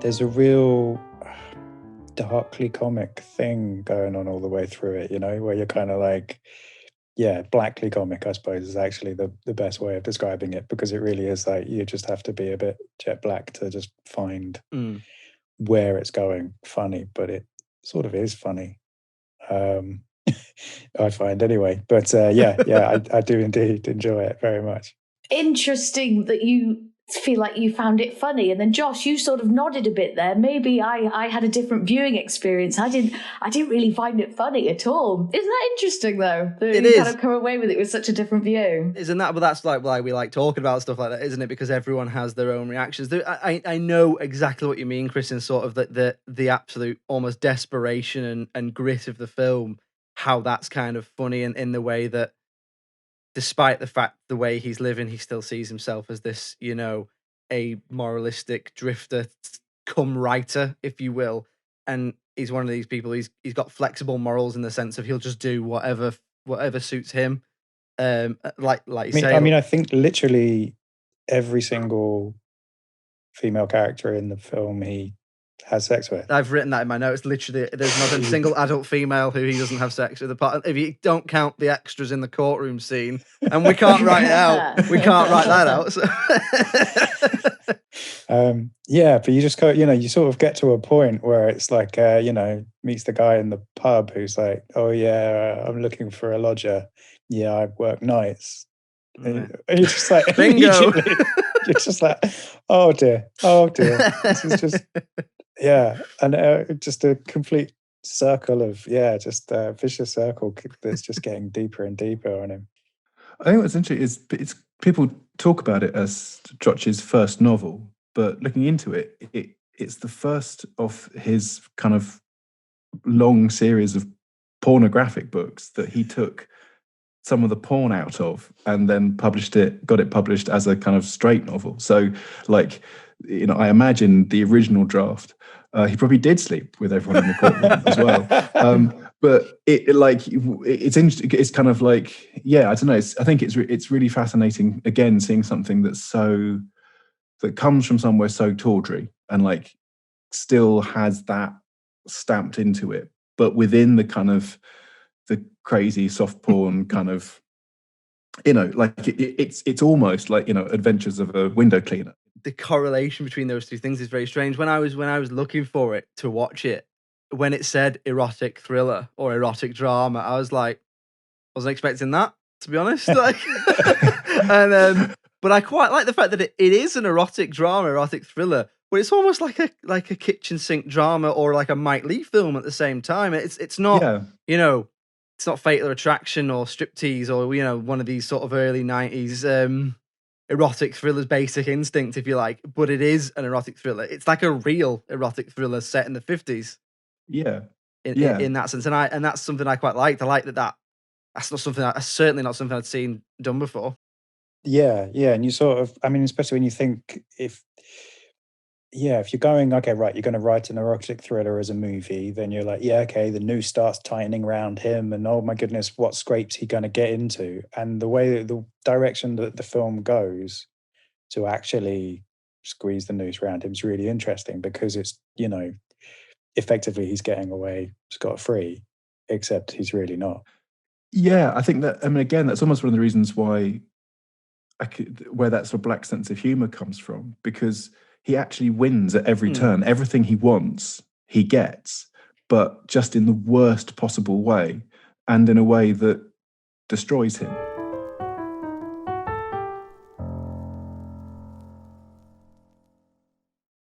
there's a real darkly comic thing going on all the way through it, where you're kind of like, yeah, blackly comic, I suppose, is actually the best way of describing it, because it really is like you just have to be a bit jet black to just find where it's going funny, but it sort of is funny. I find anyway. But I do indeed enjoy it very much. Interesting that you feel like you found it funny, and then Josh, you sort of nodded a bit there. Maybe I had a different viewing experience. I didn't really find it funny at all. Isn't that interesting though? That it you is. kind of come away with it with such a different view. Isn't that? But that's like why we like talking about stuff like that, isn't it? Because everyone has their own reactions. I know exactly what you mean, Chris, in sort of the absolute almost desperation and grit of the film. How that's kind of funny in the way that, despite the fact the way he's living, he still sees himself as this, a moralistic drifter, cum writer, if you will. And he's one of these people. He's got flexible morals in the sense of he'll just do whatever suits him. Like you say. I mean, I think literally every single female character in the film he has sex with. I've written that in my notes. Literally, there's not a single adult female who he doesn't have sex with. Apart, if you don't count the extras in the courtroom scene, and we can't write it out. We can't write that out. So. But you just go, you sort of get to a point where it's like, meets the guy in the pub who's like, oh yeah, I'm looking for a lodger. Yeah, I work nights. Right. And you're just like, bingo. You're just like, oh dear. This is just, and just a complete circle of, just a vicious circle that's just getting deeper and deeper on him. I think what's interesting is it's people talk about it as Joch's first novel, but looking into it, it's the first of his kind of long series of pornographic books that he took some of the porn out of and then got it published as a kind of straight novel. So like, I imagine the original draft, he probably did sleep with everyone in the courtroom as well. But it's interesting. It's kind of like, I don't know. I think it's really fascinating, again, seeing something that comes from somewhere so tawdry and like still has that stamped into it, but within the kind of the crazy soft porn kind of, like it's almost like, Adventures of a Window Cleaner. The correlation between those two things is very strange. When I was looking for it to watch it, when it said erotic thriller or erotic drama, I was like, wasn't expecting that, to be honest. Like, but I quite like the fact that it is an erotic drama, erotic thriller, but it's almost like a kitchen sink drama or like a Mike Leigh film at the same time. It's not, it's not Fatal Attraction or Striptease or, one of these sort of early 90s erotic thrillers, Basic Instinct, if you like, but it is an erotic thriller. It's like a real erotic thriller set in the 50s. In that sense. And that's something I quite liked. I like that's not something certainly not something I'd seen done before. Yeah. And you sort of, I mean, especially when you think if you're going, okay, right, you're going to write an erotic thriller as a movie, then you're like, okay, the noose starts tightening around him and oh my goodness, what scrape's he going to get into? And the direction that the film goes to actually squeeze the noose around him is really interesting because it's, effectively he's getting away scot-free, except he's really not. Yeah, I think that, I mean, again, that's almost one of the reasons why where that sort of black sense of humor comes from, because he actually wins at every turn. Everything he wants, he gets, but just in the worst possible way and in a way that destroys him.